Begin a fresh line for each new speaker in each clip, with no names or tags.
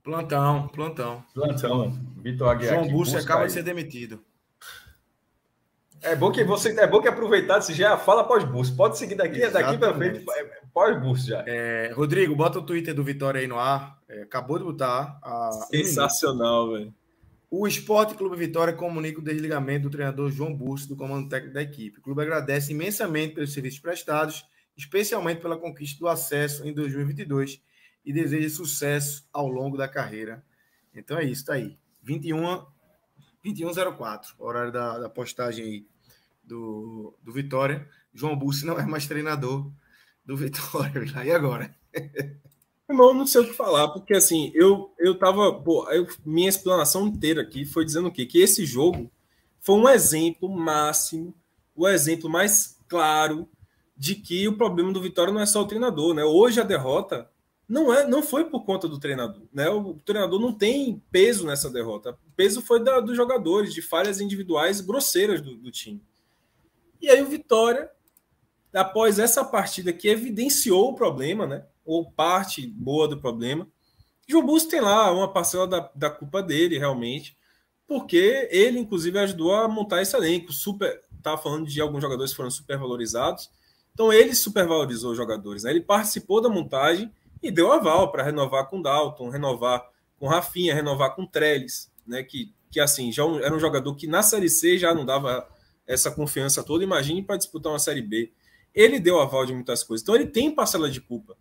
Plantão, plantão.
Plantão, Vitor Aguiar
João
aqui.
Bussi
Busca
acaba
aí.
de ser demitido.
É bom que aproveitar se já fala pós-Bussi. Pode seguir daqui para frente, pós-Bussi já.
Rodrigo, bota o Twitter do Vitória aí no ar. Acabou de botar.
Sensacional, velho.
O Esporte Clube Vitória comunica o desligamento do treinador João Bussi do comando técnico da equipe. O clube agradece imensamente pelos serviços prestados, especialmente pela conquista do acesso em 2022 e deseja sucesso ao longo da carreira. Então é isso, tá aí. 21h04, horário da postagem aí do Vitória. João Bussi não é mais treinador do Vitória. E agora?
Irmão, não sei o que falar, porque assim, eu tava. Minha explanação inteira aqui foi dizendo o quê? Que esse jogo foi um exemplo máximo, o exemplo mais claro de que o problema do Vitória não é só o treinador, né? Hoje a derrota não foi por conta do treinador, né? O treinador não tem peso nessa derrota. O peso foi dos jogadores, de falhas individuais grosseiras do time. E aí o Vitória, após essa partida que evidenciou o problema, né? Ou parte boa do problema, João Bussi tem lá uma parcela da culpa dele, realmente, porque ele, inclusive, ajudou a montar esse elenco. Estava falando de alguns jogadores que foram supervalorizados, então ele supervalorizou os jogadores, né? Ele participou da montagem e deu aval para renovar com Dalton, renovar com Rafinha, renovar com Trellis, né? Que assim, já era um jogador que na Série C já não dava essa confiança toda, imagine para disputar uma Série B. Ele deu aval de muitas coisas, então ele tem parcela de culpa.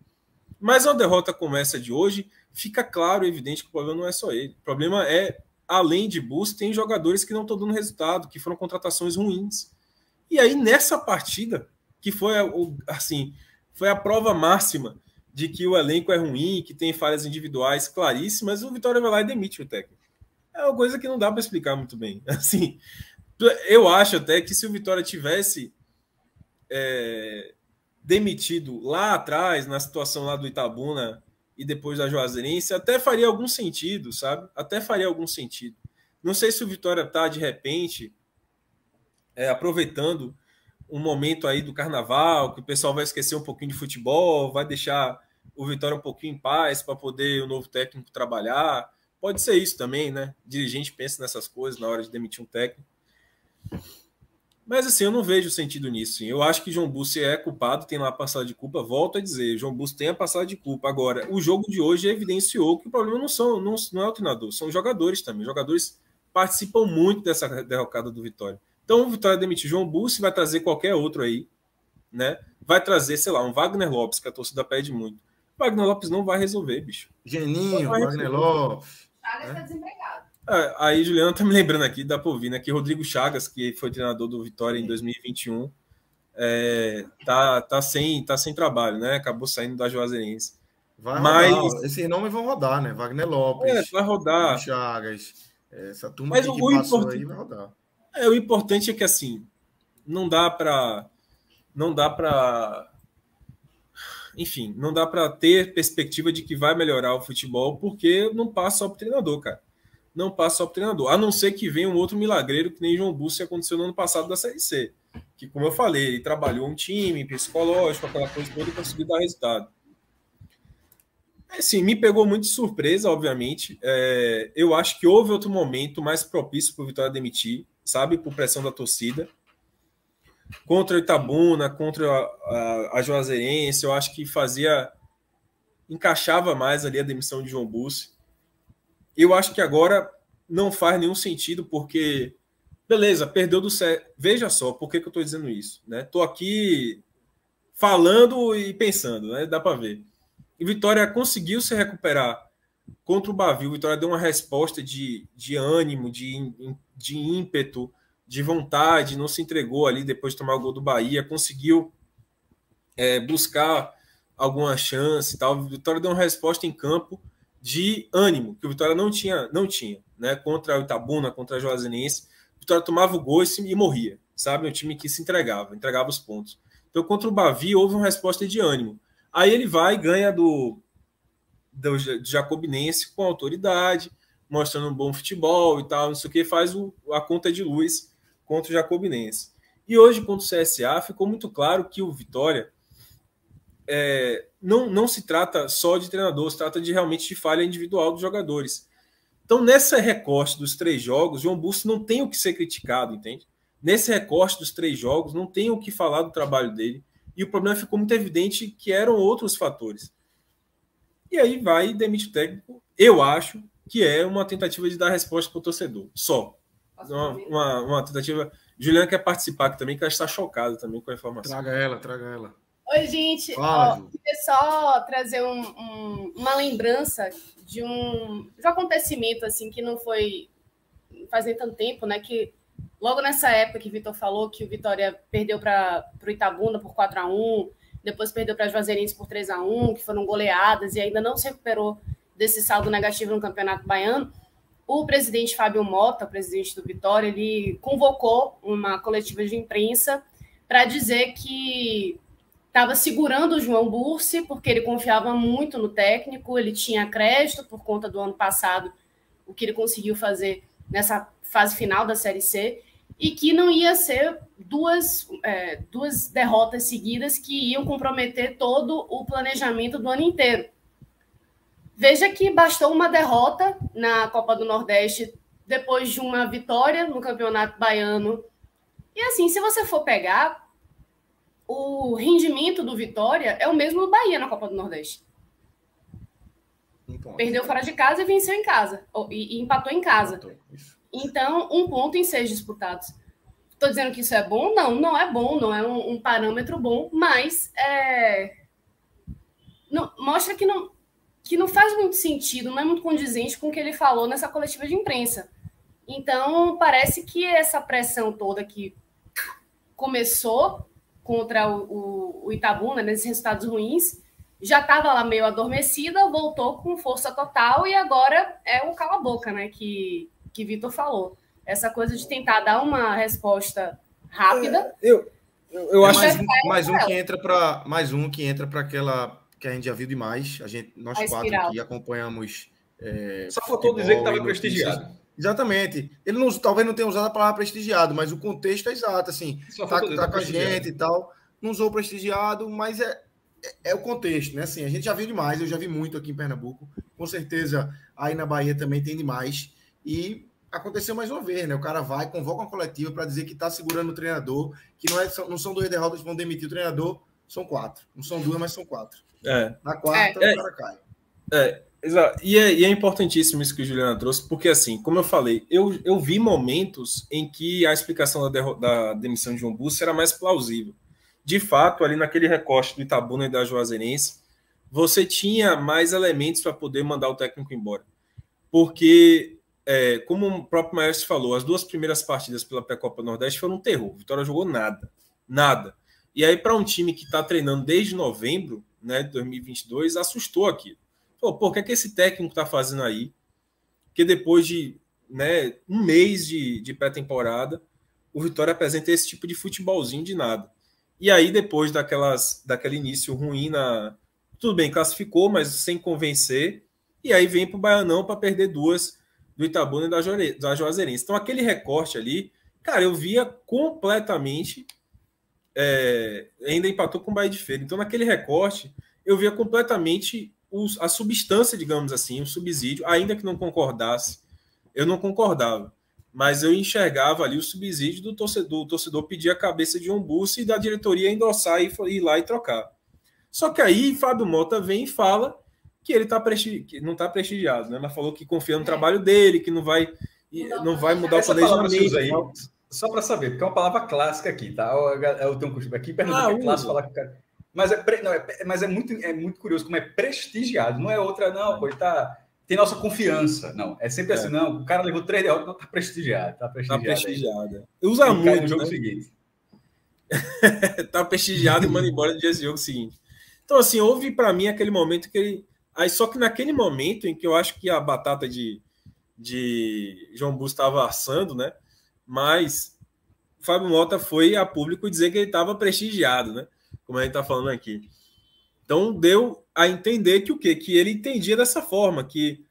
Mas uma derrota como essa de hoje, fica claro e evidente que o problema não é só ele. O problema é, além de Bussi, tem jogadores que não estão dando resultado, que foram contratações ruins. E aí, nessa partida, que foi foi a prova máxima de que o elenco é ruim, que tem falhas individuais claríssimas, o Vitória vai lá e demite o técnico. É uma coisa que não dá para explicar muito bem. Assim, eu acho até que se o Vitória tivesse demitido lá atrás, na situação lá do Itabuna e depois da Juazeirense, até faria algum sentido, sabe? Até faria algum sentido. Não sei se o Vitória está, de repente, aproveitando um momento aí do carnaval, que o pessoal vai esquecer um pouquinho de futebol, vai deixar o Vitória um pouquinho em paz para poder o novo técnico trabalhar. Pode ser isso também, né? O dirigente pensa nessas coisas na hora de demitir um técnico. Mas assim, eu não vejo sentido nisso. Eu acho que João Bussi é culpado, tem lá a parcela de culpa. Volto a dizer, João Bussi tem a parcela de culpa. Agora, o jogo de hoje evidenciou que o problema não é o treinador, são os jogadores também. Os jogadores participam muito dessa derrocada do Vitória. Então, o Vitória demitir João Bussi, vai trazer qualquer outro aí, né? Vai trazer, sei lá, um Wagner Lopes, que a torcida pede muito. Wagner Lopes não vai resolver, bicho.
Geninho, Wagner Lopes.
Chagas está desempregado.
Aí, Juliana tá me lembrando aqui, dá para ouvir, né? Que Rodrigo Chagas, que foi treinador do Vitória em 2021, tá sem trabalho, né? Acabou saindo da Juazeirense.
Rodar. Esses nomes vão rodar, né? Wagner Lopes,
vai rodar.
Chagas, essa turma
Mas
que passou aí vai rodar.
O importante é que, assim, não dá para enfim, não dá para ter perspectiva de que vai melhorar o futebol, porque não passa só pro treinador, cara. Não passa só pro treinador. A não ser que venha um outro milagreiro, que nem João Bussi aconteceu no ano passado da Série C. Que, como eu falei, ele trabalhou um time psicológico, aquela coisa toda, e conseguiu dar resultado. Assim, me pegou muito de surpresa, obviamente. Eu acho que houve outro momento mais propício para o Vitória demitir, sabe? Por pressão da torcida. Contra o Itabuna, contra a Juazeirense, eu acho que encaixava mais ali a demissão de João Bussi. Eu acho que agora não faz nenhum sentido, porque, beleza, perdeu do Cé. Veja só, por que eu estou dizendo isso? Estou aqui falando e pensando, né? Dá para ver. E Vitória conseguiu se recuperar contra o Bavi. O Vitória deu uma resposta de ânimo, de ímpeto, de vontade, não se entregou ali depois de tomar o gol do Bahia, conseguiu buscar alguma chance e tal. O Vitória deu uma resposta em campo de ânimo, que o Vitória não tinha, né? Contra o Itabuna, contra a Juazeirense. O Vitória tomava o gol e morria, sabe? Um time que se entregava os pontos. Então, contra o Bavi, houve uma resposta de ânimo. Aí ele vai e ganha do Jacobinense com autoridade, mostrando um bom futebol e tal, não sei o que, faz a conta de luz contra o Jacobinense. E hoje, contra o CSA, ficou muito claro que o Vitória não se trata só de treinador, se trata realmente de falha individual dos jogadores. Então, nesse recorte dos 3 jogos, João Busto não tem o que ser criticado, entende? Nesse recorte dos 3 jogos, não tem o que falar do trabalho dele. E o problema ficou muito evidente que eram outros fatores. E aí vai e demite o técnico. Eu acho que é uma tentativa de dar resposta para o torcedor. Só. Uma tentativa. Juliana quer participar aqui também, que ela está chocada também com a informação.
Traga ela.
Oi, gente. Queria só trazer uma lembrança de um acontecimento assim que não foi fazendo tanto tempo, né? Que logo nessa época que o Vitor falou que o Vitória perdeu para o Itabuna por 4-1, depois perdeu para a Juazeirense por 3-1, que foram goleadas e ainda não se recuperou desse saldo negativo no Campeonato Baiano. O presidente Fábio Mota, presidente do Vitória, ele convocou uma coletiva de imprensa para dizer que estava segurando o João Bursi, porque ele confiava muito no técnico, ele tinha crédito por conta do ano passado, o que ele conseguiu fazer nessa fase final da Série C, e que não ia ser duas derrotas seguidas que iam comprometer todo o planejamento do ano inteiro. Veja que bastou uma derrota na Copa do Nordeste depois de uma vitória no Campeonato Baiano. E assim, se você for pegar, o rendimento do Vitória é o mesmo do Bahia na Copa do Nordeste. Perdeu fora de casa e venceu em casa. E empatou em casa. Então, 1 ponto em 6 disputados. Estou dizendo que isso é bom? Não, não é bom, não é um parâmetro bom, mas mostra que não faz muito sentido, não é muito condizente com o que ele falou nessa coletiva de imprensa. Então, parece que essa pressão toda que começou contra o Itabuna, nesses resultados ruins, já estava lá meio adormecida, voltou com força total e agora é o cala-boca, né, que Vitor falou. Essa coisa de tentar dar uma resposta rápida.
Eu acho mais um que entra para aquela que a gente já viu demais. Nós 4 aqui acompanhamos.
Só faltou dizer que estava prestigiado.
Exatamente. Ele talvez não tenha usado a palavra prestigiado, mas o contexto é exato. Assim, tá com a gente e tal. Não usou prestigiado, mas é o contexto, né? Assim, a gente já viu demais, eu já vi muito aqui em Pernambuco. Com certeza aí na Bahia também tem demais. E aconteceu mais uma vez, né? O cara vai, convoca uma coletiva para dizer que está segurando o treinador, que não são 2 derrotas que vão demitir o treinador, são 4. Não são 2, mas são 4. Na quarta, o cara cai.
Exato. E é importantíssimo isso que o Juliana trouxe, porque, assim, como eu falei, eu vi momentos em que a explicação da demissão de João Busto era mais plausível. De fato, ali naquele recorte do Itabuna e da Juazeirense, você tinha mais elementos para poder mandar o técnico embora. Porque, como o próprio Maestro falou, as 2 primeiras partidas pela Pré-Copa Nordeste foram um terror. A Vitória jogou nada. E aí, para um time que está treinando desde novembro, né, de 2022, assustou aquilo. Falou, o que é que esse técnico está fazendo aí? Porque depois de um mês de pré-temporada, o Vitória apresenta esse tipo de futebolzinho de nada. E aí, depois daquele início ruim, tudo bem, classificou, mas sem convencer, e aí vem para o Baianão para perder 2 do Itabuna e da Juazeirense. Então, aquele recorte ali, cara, eu via completamente... ainda empatou com o Bahia de Feira. Então, naquele recorte, eu via completamente a substância, digamos assim, o subsídio, ainda que não concordasse, eu não concordava. Mas eu enxergava ali o subsídio do torcedor pedir a cabeça de João Busto e da diretoria endossar e ir lá e trocar. Só que aí Fábio Mota vem e fala que ele que não está prestigiado, né? Mas falou que confia no trabalho dele, que não vai mudar o planejamento.
Aí, só para saber, porque é uma palavra clássica aqui, tá? Eu tenho um costume aqui, Pernambuco é clássico falar que o cara... Mas é muito curioso como é prestigiado. Não é outra, não, pô, ele tá... Tem nossa confiança. Não, é sempre assim, não. O cara levou 3 derrotas, não, tá prestigiado. Tá prestigiado.
Usa muito, no
jogo seguinte.
Tá prestigiado e manda embora no dia do jogo seguinte. Então, assim, houve para mim aquele momento que ele... Aí, só que naquele momento em que eu acho que a batata de João Busto estava assando, né? Mas o Fábio Mota foi a público dizer que ele estava prestigiado, né? Como a gente está falando aqui. Então, deu a entender que o quê? Que ele entendia dessa forma, que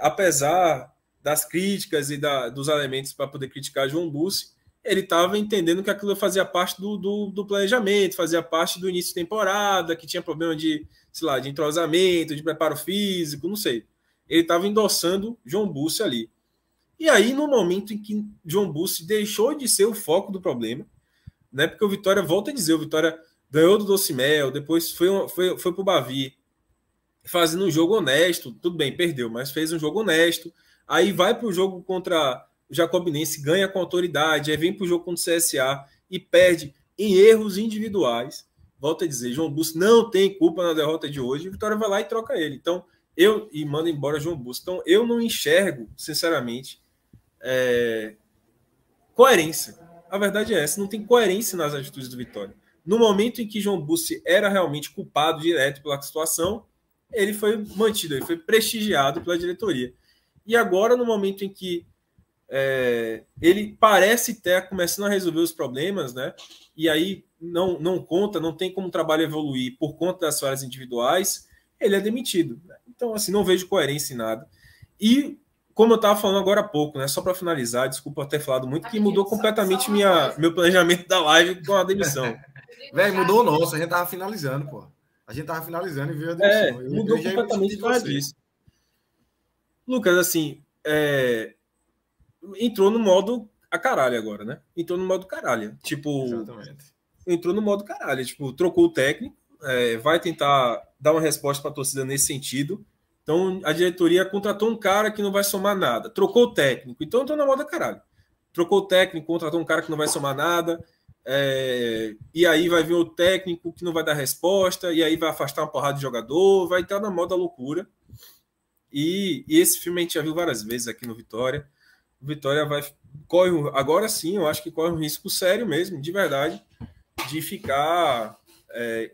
apesar das críticas e dos elementos para poder criticar João Busto, ele estava entendendo que aquilo fazia parte do planejamento, fazia parte do início de temporada, que tinha problema de, sei lá, de entrosamento, de preparo físico, não sei. Ele estava endossando João Bussi ali. E aí, no momento em que João Bussi deixou de ser o foco do problema, né? Porque o Vitória, volta a dizer, o Vitória ganhou do Docimel, depois foi para o Bavi, fazendo um jogo honesto, tudo bem, perdeu, mas fez um jogo honesto, aí vai para o jogo contra o Jacobinense, ganha com autoridade, aí vem para o jogo contra o CSA e perde em erros individuais. Volto a dizer, João Bussi não tem culpa na derrota de hoje, o Vitória vai lá e troca ele. Então, e manda embora João Bussi. Então, eu não enxergo, sinceramente, coerência. A verdade é essa, não tem coerência nas atitudes do Vitória. No momento em que João Bussi era realmente culpado direto pela situação, ele foi mantido, ele foi prestigiado pela diretoria. E agora, no momento em que ele parece ter começando a resolver os problemas, né? E aí não conta, não tem como o trabalho evoluir por conta das falhas individuais, ele é demitido. Então, assim, não vejo coerência em nada. E, como eu estava falando agora há pouco, né? Só para finalizar, desculpa ter falado muito, que mudou completamente meu planejamento da live com a demissão.
Velho, mudou o nosso, a gente tava finalizando, pô. A gente tava finalizando e veio a demissão.
Mudou completamente por causa disso. Lucas, assim, entrou no modo a caralho agora, né? Entrou no modo caralho. Tipo, exatamente. Entrou no modo caralho. Tipo, trocou o técnico, vai tentar dar uma resposta para a torcida nesse sentido. Então, a diretoria contratou um cara que não vai somar nada. Trocou o técnico. Então, entrou no modo a caralho. Trocou o técnico, contratou um cara que não vai somar nada. E aí vai vir o técnico que não vai dar resposta. E aí vai afastar uma porrada de jogador. Vai entrar na moda loucura. E esse filme a gente já viu várias vezes aqui no Vitória. O Vitória agora sim, eu acho que corre um risco sério mesmo, de verdade, de ficar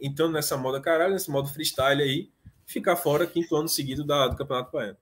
entrando nessa moda caralho, nesse modo freestyle aí, ficar fora 5º ano seguido do Campeonato Baiano.